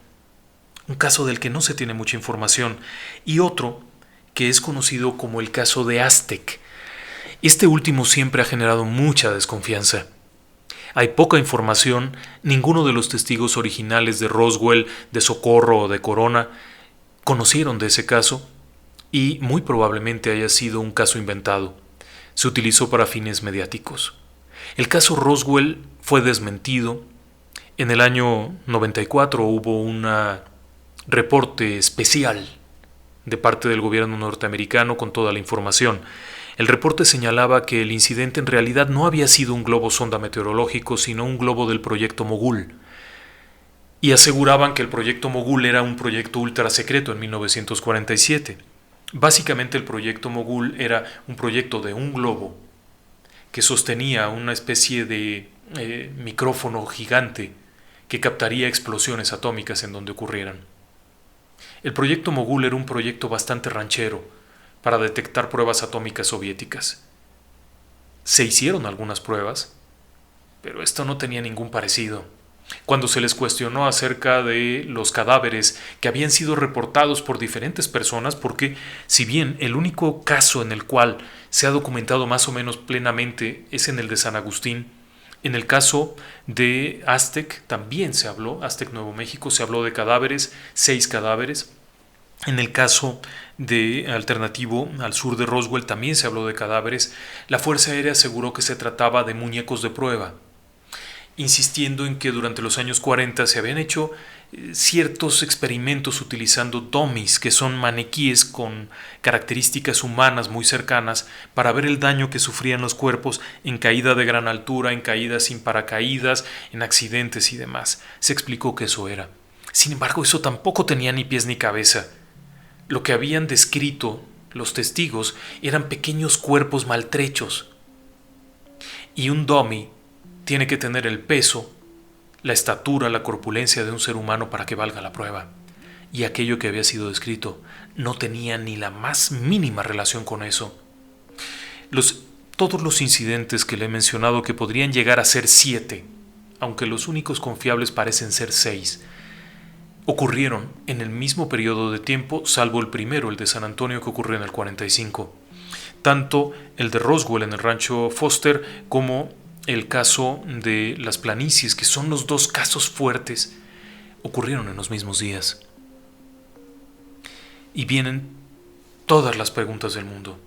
un caso del que no se tiene mucha información, y otro que es conocido como el caso de Aztec. Este último siempre ha generado mucha desconfianza. Hay poca información, ninguno de los testigos originales de Roswell, de Socorro o de Corona conocieron de ese caso, y muy probablemente haya sido un caso inventado. Se utilizó para fines mediáticos. El caso Roswell fue desmentido. En el año 94 hubo un reporte especial de parte del gobierno norteamericano con toda la información. El reporte señalaba que el incidente en realidad no había sido un globo sonda meteorológico, sino un globo del proyecto Mogul. Y aseguraban que el proyecto Mogul era un proyecto ultra secreto en 1947. Básicamente el proyecto Mogul era un proyecto de un globo que sostenía una especie de micrófono gigante que captaría explosiones atómicas en donde ocurrieran. El proyecto Mogul era un proyecto bastante ranchero para detectar pruebas atómicas soviéticas. Se hicieron algunas pruebas, pero esto no tenía ningún parecido. Cuando se les cuestionó acerca de los cadáveres que habían sido reportados por diferentes personas, porque si bien el único caso en el cual se ha documentado más o menos plenamente es en el de San Agustín, en el caso de Aztec también se habló, Aztec Nuevo México, se habló de cadáveres, 6 cadáveres. En el caso de alternativo al sur de Roswell también se habló de cadáveres. La Fuerza Aérea aseguró que se trataba de muñecos de prueba, insistiendo en que durante los años 40 se habían hecho ciertos experimentos utilizando dummies, que son maniquíes con características humanas muy cercanas, para ver el daño que sufrían los cuerpos en caída de gran altura, en caídas sin paracaídas, en accidentes y demás. Se explicó que eso era. Sin embargo, eso tampoco tenía ni pies ni cabeza. Lo que habían descrito los testigos eran pequeños cuerpos maltrechos. Y un dummy tiene que tener el peso, la estatura, la corpulencia de un ser humano para que valga la prueba. Y aquello que había sido descrito no tenía ni la más mínima relación con eso. Todos los incidentes que le he mencionado, que podrían llegar a ser 7, aunque los únicos confiables parecen ser 6, ocurrieron en el mismo periodo de tiempo, salvo el primero, el de San Antonio, que ocurrió en el 45. tanto el de Roswell en el rancho Foster como el caso de las planicies, que son los dos casos fuertes, ocurrieron en los mismos días. Y vienen todas las preguntas del mundo.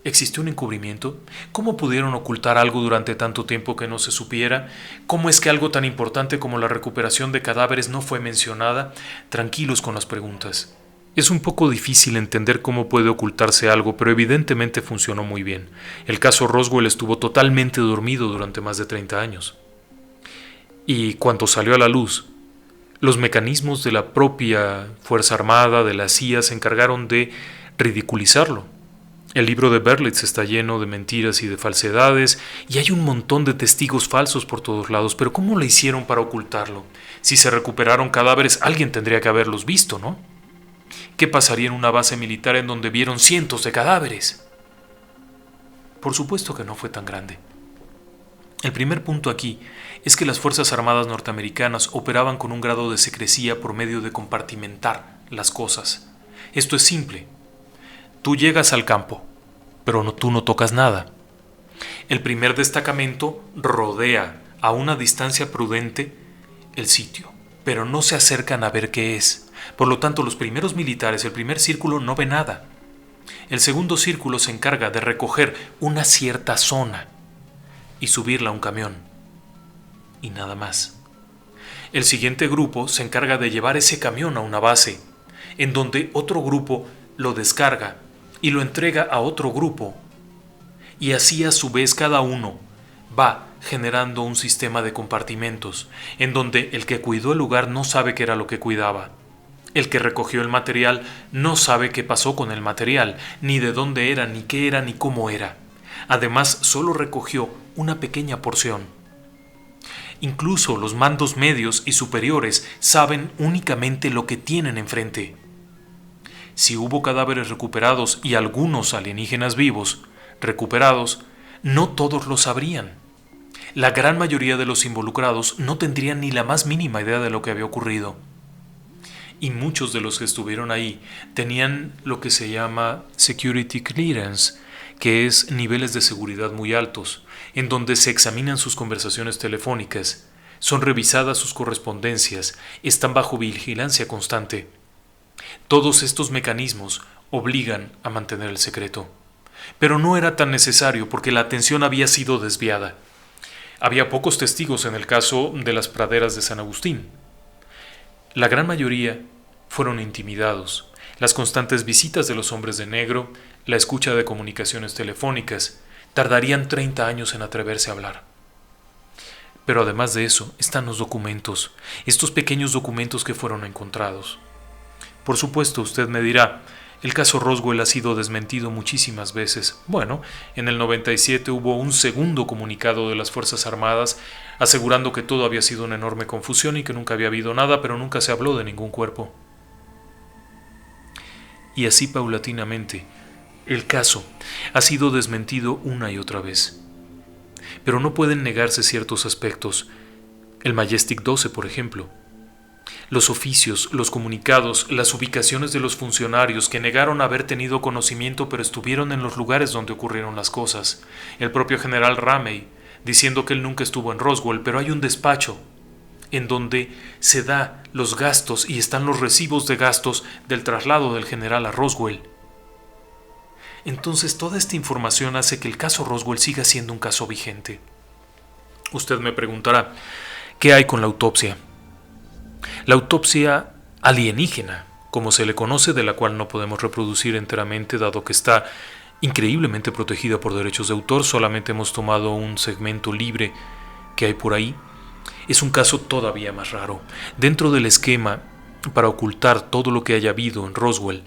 ¿Existió un encubrimiento? ¿Cómo pudieron ocultar algo durante tanto tiempo que no se supiera? ¿Cómo es que algo tan importante como la recuperación de cadáveres no fue mencionada? Tranquilos con las preguntas. Es un poco difícil entender cómo puede ocultarse algo, pero evidentemente funcionó muy bien. El caso Roswell estuvo totalmente dormido durante más de 30 años. Y cuando salió a la luz, los mecanismos de la propia Fuerza Armada, de la CIA, se encargaron de ridiculizarlo. El libro de Berlitz está lleno de mentiras y de falsedades, y hay un montón de testigos falsos por todos lados, pero ¿cómo lo hicieron para ocultarlo? Si se recuperaron cadáveres, alguien tendría que haberlos visto, ¿no? ¿Qué pasaría en una base militar en donde vieron cientos de cadáveres? Por supuesto que no fue tan grande. El primer punto aquí es que las Fuerzas Armadas norteamericanas operaban con un grado de secrecía por medio de compartimentar las cosas. Esto es simple. Tú llegas al campo, pero tú no tocas nada. El primer destacamento rodea a una distancia prudente el sitio, pero no se acercan a ver qué es. Por lo tanto, los primeros militares, el primer círculo, no ve nada. El segundo círculo se encarga de recoger una cierta zona y subirla a un camión. Y nada más. El siguiente grupo se encarga de llevar ese camión a una base, en donde otro grupo lo descarga y lo entrega a otro grupo. Y así a su vez cada uno va generando un sistema de compartimentos, en donde el que cuidó el lugar no sabe qué era lo que cuidaba. El que recogió el material no sabe qué pasó con el material, ni de dónde era, ni qué era, ni cómo era. Además, solo recogió una pequeña porción. Incluso los mandos medios y superiores saben únicamente lo que tienen enfrente. Si hubo cadáveres recuperados y algunos alienígenas vivos recuperados, no todos lo sabrían. La gran mayoría de los involucrados no tendrían ni la más mínima idea de lo que había ocurrido. Y muchos de los que estuvieron ahí tenían lo que se llama security clearance, que es niveles de seguridad muy altos, en donde se examinan sus conversaciones telefónicas, son revisadas sus correspondencias, están bajo vigilancia constante. Todos estos mecanismos obligan a mantener el secreto. Pero no era tan necesario porque la atención había sido desviada. Había pocos testigos en el caso de las praderas de San Agustín. La gran mayoría fueron intimidados. Las constantes visitas de los hombres de negro, la escucha de comunicaciones telefónicas, tardarían 30 años en atreverse a hablar. Pero además de eso, están los documentos, estos pequeños documentos que fueron encontrados. Por supuesto, usted me dirá, el caso Roswell ha sido desmentido muchísimas veces. Bueno, en el 97 hubo un segundo comunicado de las Fuerzas Armadas asegurando que todo había sido una enorme confusión y que nunca había habido nada, pero nunca se habló de ningún cuerpo. Y así paulatinamente, el caso ha sido desmentido una y otra vez. Pero no pueden negarse ciertos aspectos. El Majestic 12, por ejemplo. Los oficios, los comunicados, las ubicaciones de los funcionarios que negaron haber tenido conocimiento pero estuvieron en los lugares donde ocurrieron las cosas. El propio general Ramey, diciendo que él nunca estuvo en Roswell, pero hay un despacho en donde se da los gastos y están los recibos de gastos del traslado del general a Roswell. Entonces toda esta información hace que el caso Roswell siga siendo un caso vigente. Usted me preguntará, ¿qué hay con la autopsia? La autopsia alienígena, como se le conoce, de la cual no podemos reproducir enteramente dado que está increíblemente protegida por derechos de autor, solamente hemos tomado un segmento libre que hay por ahí, es un caso todavía más raro. Dentro del esquema para ocultar todo lo que haya habido en Roswell,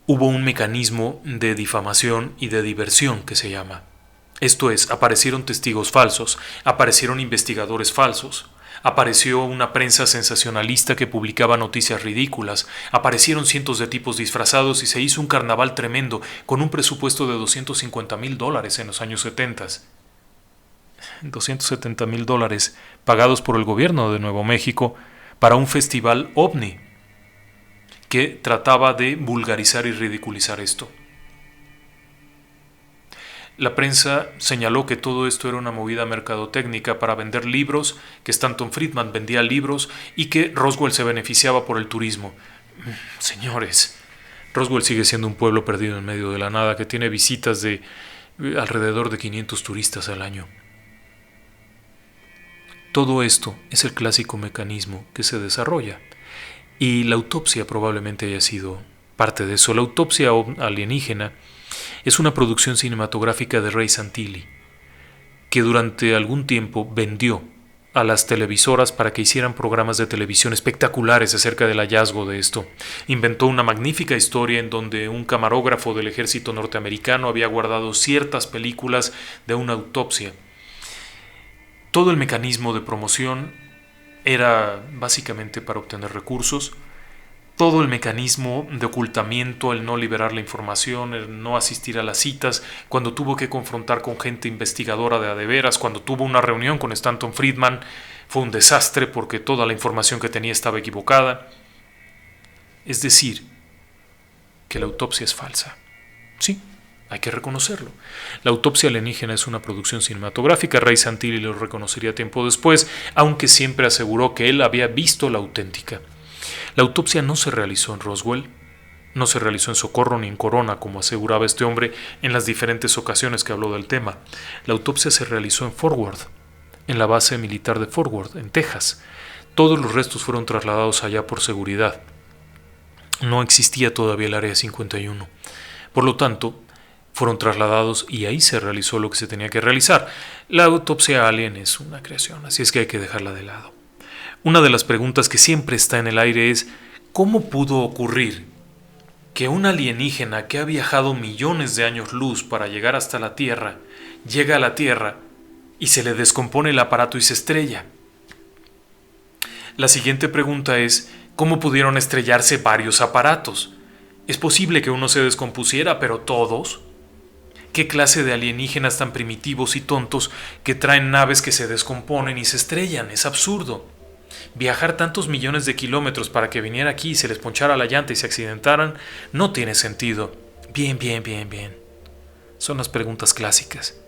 hubo un mecanismo de difamación y de diversión que se llama. Esto es, aparecieron testigos falsos, aparecieron investigadores falsos, apareció una prensa sensacionalista que publicaba noticias ridículas, aparecieron cientos de tipos disfrazados y se hizo un carnaval tremendo con un presupuesto de $250,000 en los años 70. $270,000 pagados por el gobierno de Nuevo México para un festival ovni que trataba de vulgarizar y ridiculizar esto. La prensa señaló que todo esto era una movida mercadotécnica para vender libros, que Stanton Friedman vendía libros y que Roswell se beneficiaba por el turismo. Señores, Roswell sigue siendo un pueblo perdido en medio de la nada que tiene visitas de alrededor de 500 turistas al año. Todo esto es el clásico mecanismo que se desarrolla y la autopsia probablemente haya sido parte de eso. La autopsia alienígena es una producción cinematográfica de Ray Santilli, que durante algún tiempo vendió a las televisoras para que hicieran programas de televisión espectaculares acerca del hallazgo de esto. Inventó una magnífica historia en donde un camarógrafo del ejército norteamericano había guardado ciertas películas de una autopsia. Todo el mecanismo de promoción era básicamente para obtener recursos. Todo el mecanismo de ocultamiento, el no liberar la información, el no asistir a las citas, cuando tuvo que confrontar con gente investigadora de a de veras, cuando tuvo una reunión con Stanton Friedman, fue un desastre porque toda la información que tenía estaba equivocada. Es decir, que la autopsia es falsa. Sí, hay que reconocerlo. La autopsia alienígena es una producción cinematográfica. Ray Santilli lo reconocería tiempo después, aunque siempre aseguró que él había visto la auténtica. La autopsia no se realizó en Roswell, no se realizó en Socorro ni en Corona, como aseguraba este hombre en las diferentes ocasiones que habló del tema. La autopsia se realizó en Fort Worth, en la base militar de Fort Worth, en Texas. Todos los restos fueron trasladados allá por seguridad. No existía todavía el Área 51. Por lo tanto, fueron trasladados y ahí se realizó lo que se tenía que realizar. La autopsia alien es una creación, así es que hay que dejarla de lado. Una de las preguntas que siempre está en el aire es ¿cómo pudo ocurrir que un alienígena que ha viajado millones de años luz para llegar hasta la Tierra, llega a la Tierra y se le descompone el aparato y se estrella? La siguiente pregunta es ¿cómo pudieron estrellarse varios aparatos? ¿Es posible que uno se descompusiera, pero todos? ¿Qué clase de alienígenas tan primitivos y tontos que traen naves que se descomponen y se estrellan? Es absurdo. Viajar tantos millones de kilómetros para que viniera aquí y se les ponchara la llanta y se accidentaran no tiene sentido. Bien. Son las preguntas clásicas.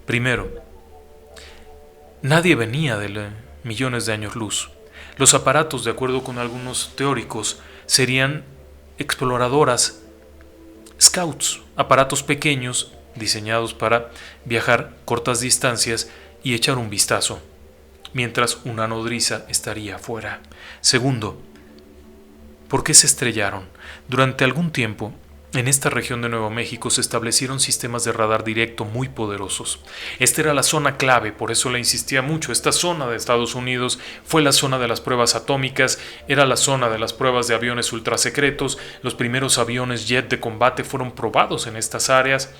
Primero, nadie venía de millones de años luz. Los aparatos, de acuerdo con algunos teóricos, serían exploradoras, scouts, aparatos pequeños diseñados para viajar cortas distancias y echar un vistazo, mientras una nodriza estaría afuera. Segundo, ¿por qué se estrellaron? Durante algún tiempo, en esta región de Nuevo México se establecieron sistemas de radar directo muy poderosos. Esta era la zona clave, por eso le insistía mucho. Esta zona de Estados Unidos fue la zona de las pruebas atómicas, era la zona de las pruebas de aviones ultrasecretos. Los primeros aviones jet de combate fueron probados en estas áreas,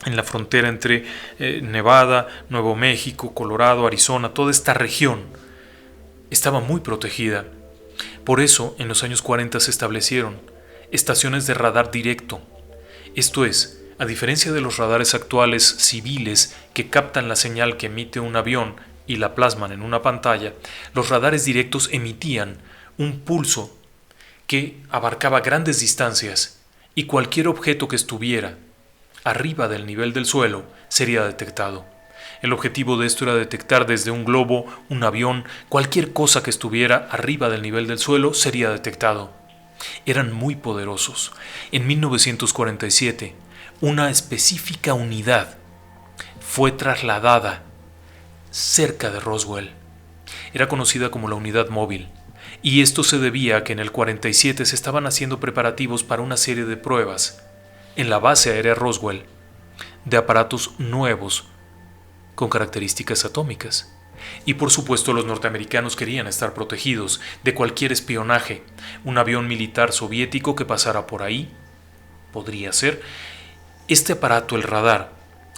en la frontera entre Nevada, Nuevo México, Colorado, Arizona. Toda esta región estaba muy protegida. Por eso, en los años 40 se establecieron estaciones de radar directo. Esto es, a diferencia de los radares actuales civiles que captan la señal que emite un avión y la plasman en una pantalla, los radares directos emitían un pulso que abarcaba grandes distancias y cualquier objeto que estuviera arriba del nivel del suelo sería detectado. El objetivo de esto era detectar desde un globo, un avión, cualquier cosa que estuviera arriba del nivel del suelo sería detectado. Eran muy poderosos. En 1947, una específica unidad fue trasladada cerca de Roswell. Era conocida como la unidad móvil, y esto se debía a que en el 47 se estaban haciendo preparativos para una serie de pruebas en la base aérea Roswell de aparatos nuevos con características atómicas. Y por supuesto los norteamericanos querían estar protegidos de cualquier espionaje. Un avión militar soviético que pasara por ahí, podría ser. Este aparato, el radar,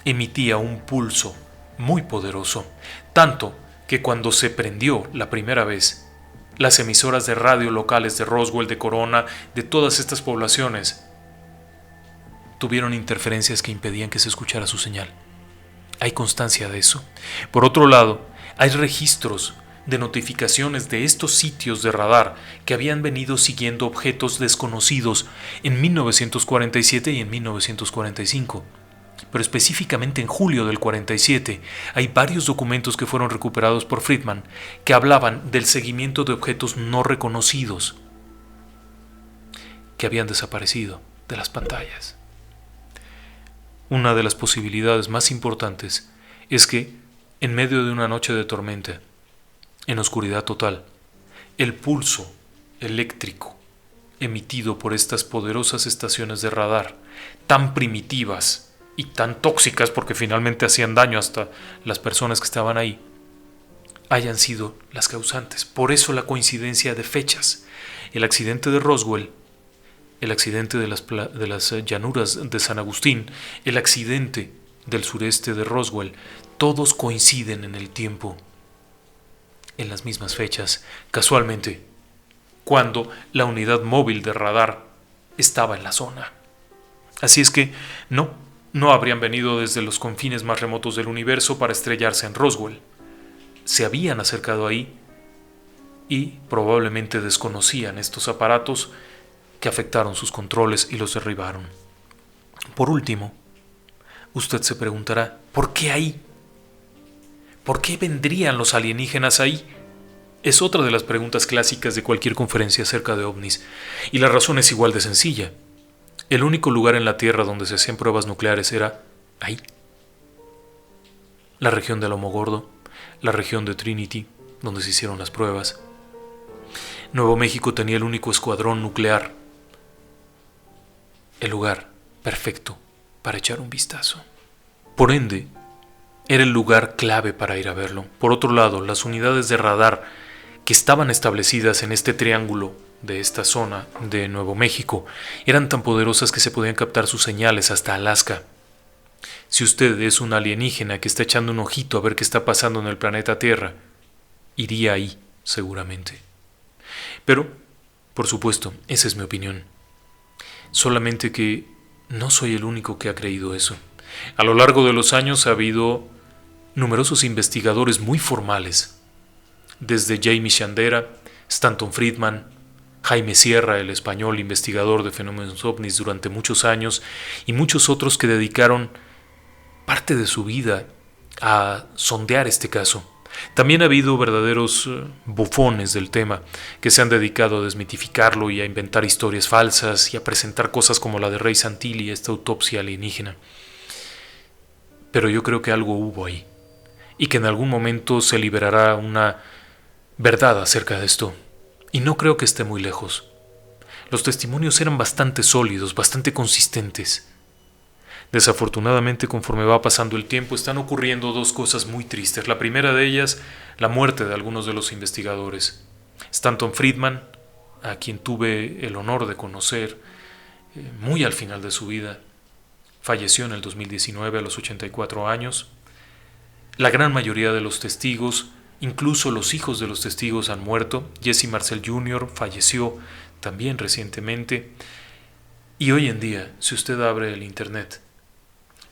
emitía un pulso muy poderoso, tanto que cuando se prendió la primera vez, las emisoras de radio locales de Roswell, de Corona, de todas estas poblaciones, tuvieron interferencias que impedían que se escuchara su señal. Hay constancia de eso. Por otro lado, hay registros de notificaciones de estos sitios de radar que habían venido siguiendo objetos desconocidos en 1947 y en 1945. pero específicamente en julio del 47 hay varios documentos que fueron recuperados por Friedman que hablaban del seguimiento de objetos no reconocidos que habían desaparecido de las pantallas. Una de las posibilidades más importantes es que, en medio de una noche de tormenta, en oscuridad total, el pulso eléctrico emitido por estas poderosas estaciones de radar, tan primitivas y tan tóxicas porque finalmente hacían daño hasta las personas que estaban ahí, hayan sido las causantes. Por eso la coincidencia de fechas. El accidente de Roswell, el accidente de las llanuras de San Agustín, el accidente del sureste de Roswell, todos coinciden en el tiempo, en las mismas fechas, casualmente, cuando la unidad móvil de radar estaba en la zona. Así es que no habrían venido desde los confines más remotos del universo para estrellarse en Roswell. Se habían acercado ahí y probablemente desconocían estos aparatos que afectaron sus controles y los derribaron. Por último, usted se preguntará, ¿por qué ahí? ¿Por qué vendrían los alienígenas ahí? Es otra de las preguntas clásicas de cualquier conferencia acerca de ovnis, y la razón es igual de sencilla. El único lugar en la Tierra donde se hacían pruebas nucleares era ahí. La región del Lomo Gordo, la región de Trinity, donde se hicieron las pruebas. Nuevo México tenía el único escuadrón nuclear. El lugar perfecto para echar un vistazo. Por ende, era el lugar clave para ir a verlo. Por otro lado, las unidades de radar que estaban establecidas en este triángulo de esta zona de Nuevo México eran tan poderosas que se podían captar sus señales hasta Alaska. Si usted es un alienígena que está echando un ojito a ver qué está pasando en el planeta Tierra, iría ahí, seguramente. Pero, por supuesto, esa es mi opinión. Solamente que no soy el único que ha creído eso. A lo largo de los años ha habido numerosos investigadores muy formales, desde Jaime Shandera, Stanton Friedman, Jaime Sierra, el español investigador de fenómenos ovnis durante muchos años, y muchos otros que dedicaron parte de su vida a sondear este caso. También ha habido verdaderos bufones del tema que se han dedicado a desmitificarlo y a inventar historias falsas y a presentar cosas como la de Ray Santilli, esta autopsia alienígena. Pero yo creo que algo hubo ahí y que en algún momento se liberará una verdad acerca de esto. Y no creo que esté muy lejos. Los testimonios eran bastante sólidos, bastante consistentes. Desafortunadamente, conforme va pasando el tiempo, están ocurriendo dos cosas muy tristes. La primera de ellas, la muerte de algunos de los investigadores. Stanton Friedman, a quien tuve el honor de conocer muy al final de su vida, falleció en el 2019 a los 84 años. La gran mayoría de los testigos, incluso los hijos de los testigos, han muerto. Jesse Marcel Jr. falleció también recientemente. Y hoy en día, si usted abre el internet,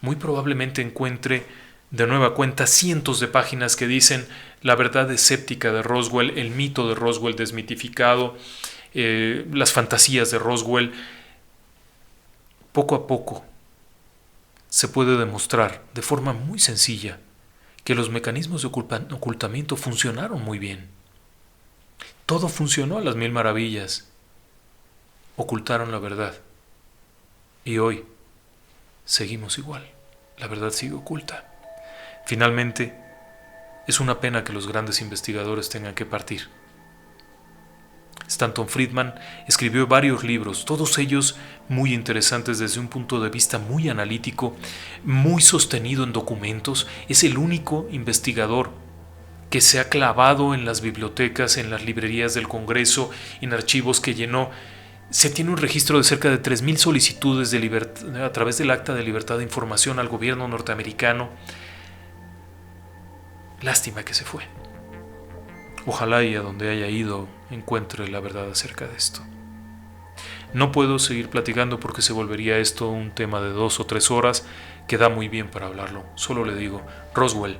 muy probablemente encuentre de nueva cuenta cientos de páginas que dicen la verdad escéptica de Roswell, el mito de Roswell desmitificado, las fantasías de Roswell. Poco a poco se puede demostrar de forma muy sencilla que los mecanismos de ocultamiento funcionaron muy bien. Todo funcionó a las mil maravillas. Ocultaron la verdad. Y hoy seguimos igual. La verdad sigue oculta. Finalmente, es una pena que los grandes investigadores tengan que partir. Stanton Friedman escribió varios libros, todos ellos muy interesantes desde un punto de vista muy analítico, muy sostenido en documentos. Es el único investigador que se ha clavado en las bibliotecas, en las librerías del Congreso, en archivos que llenó. Se tiene un registro de cerca de 3,000 solicitudes de a través del Acta de Libertad de Información al gobierno norteamericano. Lástima que se fue. Ojalá y a donde haya ido encuentre la verdad acerca de esto. No puedo seguir platicando porque se volvería esto un tema de 2 o 3 horas que da muy bien para hablarlo. Solo le digo, Roswell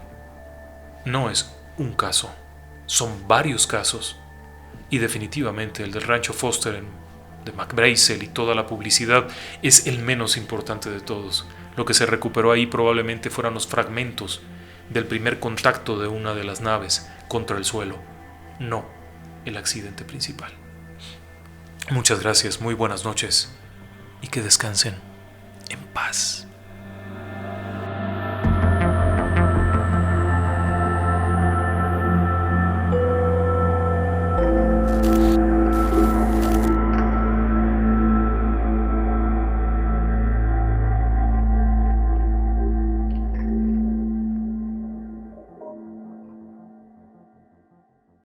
no es un caso, son varios casos. Y definitivamente el del Rancho Foster de McBrazel y toda la publicidad es el menos importante de todos. Lo que se recuperó ahí probablemente fueran los fragmentos del primer contacto de una de las naves contra el suelo, no el accidente principal. Muchas gracias, muy buenas noches y que descansen en paz.